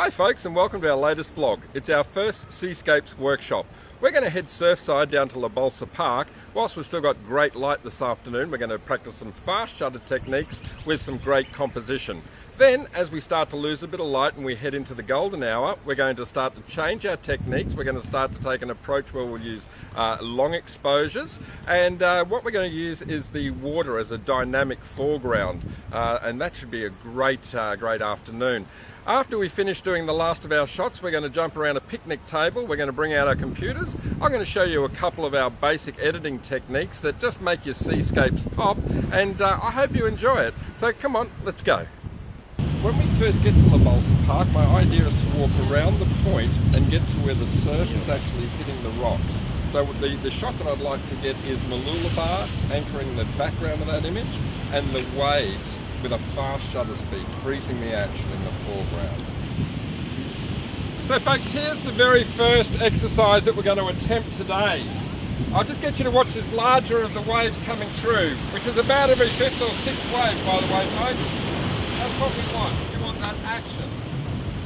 Hi folks, and welcome to our latest vlog. It's our first Seascapes workshop. We're going to head surfside down to La Balsa Park. Whilst we've still got great light this afternoon, we're going to practice some fast shutter techniques with some great composition. Then, as we start to lose a bit of light and we head into the golden hour, we're going to start to change our techniques. We're going to start to take an approach where we'll use long exposures, and what we're going to use is the water as a dynamic foreground, and that should be a great afternoon. After we finish doing the last of our shots, we're going to jump around a picnic table. We're going to bring out our computers. I'm going to show you a couple of our basic editing techniques that just make your seascapes pop, and I hope you enjoy it. So come on, let's go. When we first get to La Balsa Park, my idea is to walk around the point and get to where the surf is actually hitting the rocks. So the shot that I'd like to get is Mooloolaba anchoring the background of that image, and the waves with a fast shutter speed, freezing the action in the foreground. So folks, here's the very first exercise that we're going to attempt today. I'll just get you to watch this larger of the waves coming through, which is about every fifth or sixth wave, by the way, folks. That's what we want. We want that action.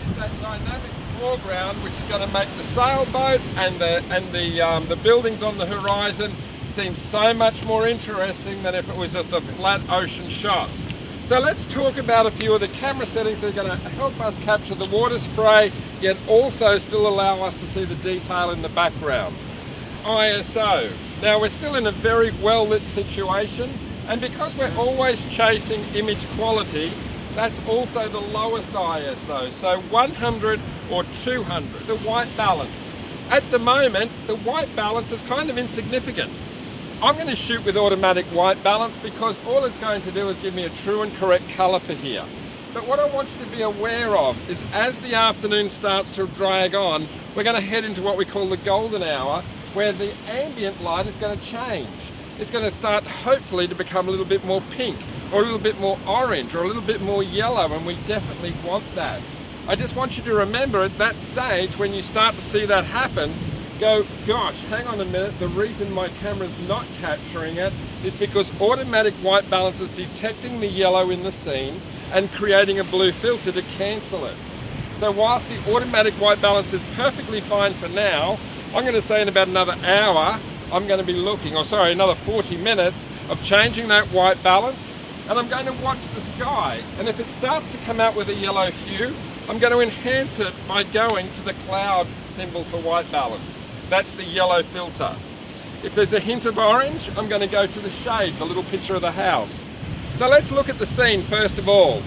It's that dynamic foreground which is going to make the sailboat and the buildings on the horizon seem so much more interesting than if it was just a flat ocean shot. So let's talk about a few of the camera settings that are going to help us capture the water spray, yet also still allow us to see the detail in the background. ISO. Now we're still in a very well lit situation, and because we're always chasing image quality, that's also the lowest ISO, so 100 or 200. The white balance. At the moment, the white balance is kind of insignificant. I'm going to shoot with automatic white balance because all it's going to do is give me a true and correct colour for here. But what I want you to be aware of is as the afternoon starts to drag on, we're going to head into what we call the golden hour, where the ambient light is going to change. It's going to start hopefully to become a little bit more pink, or a little bit more orange, or a little bit more yellow, and we definitely want that. I just want you to remember at that stage, when you start to see that happen, go, gosh, hang on a minute, the reason my camera's not capturing it is because automatic white balance is detecting the yellow in the scene and creating a blue filter to cancel it. So whilst the automatic white balance is perfectly fine for now, I'm going to say in about another hour, I'm going to be looking, or sorry, another 40 minutes of changing that white balance, and I'm going to watch the sky. And if it starts to come out with a yellow hue, I'm going to enhance it by going to the cloud symbol for white balance. That's the yellow filter. If there's a hint of orange, I'm going to go to the shade, the little picture of the house. So let's look at the scene first of all.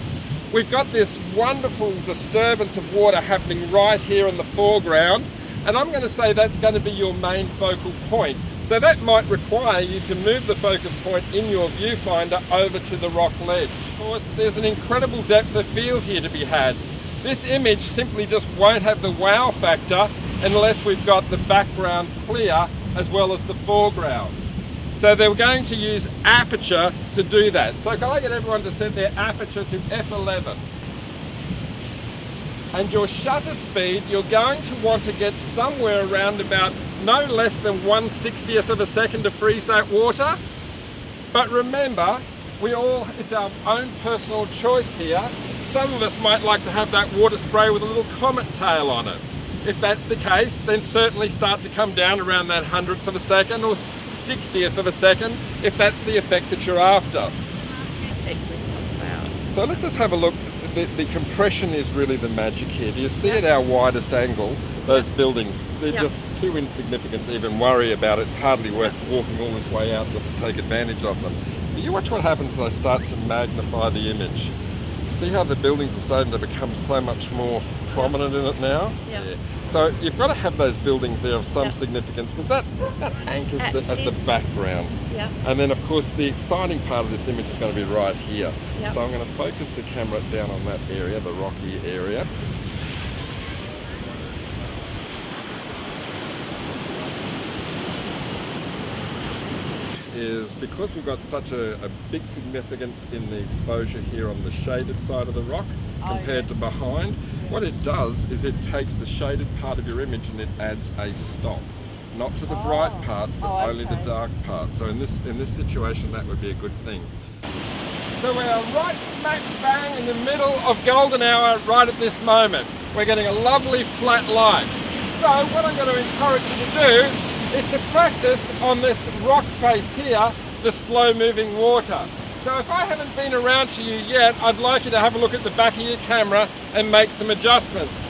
We've got this wonderful disturbance of water happening right here in the foreground, and I'm going to say that's going to be your main focal point. So that might require you to move the focus point in your viewfinder over to the rock ledge. Of course, there's an incredible depth of field here to be had. This image simply just won't have the wow factor unless we've got the background clear as well as the foreground. So they're going to use aperture to do that. So can I get everyone to set their aperture to f11? And your shutter speed, you're going to want to get somewhere around about no less than 1/60th of a second to freeze that water. But remember, it's our own personal choice here. Some of us might like to have that water spray with a little comet tail on it. If that's the case, then certainly start to come down around that 100th of a second or 60th of a second if that's the effect that you're after. So let's just have a look. The compression is really the magic here. Do you see at our widest angle, those buildings? They're just too insignificant to even worry about. It's hardly worth walking all this way out just to take advantage of them. But you watch what happens as I start to magnify the image. See how the buildings are starting to become so much more prominent in it now? Yeah. So you've got to have those buildings there of some significance, because that anchors at the background. Yeah. And then of course the exciting part of this image is going to be right here. Yep. So I'm going to focus the camera down on that area, the rocky area. Is because we've got such a big significance in the exposure here on the shaded side of the rock compared to behind. What it does is it takes the shaded part of your image and it adds a stop. Not to the bright parts, but only the dark parts. So in this situation, that would be a good thing. So we are right smack bang in the middle of golden hour right at this moment. we're getting a lovely flat lie. So what I'm going to encourage you to do is to practice on this rock face here, the slow moving water. So if I haven't been around to you yet, I'd like you to have a look at the back of your camera and make some adjustments.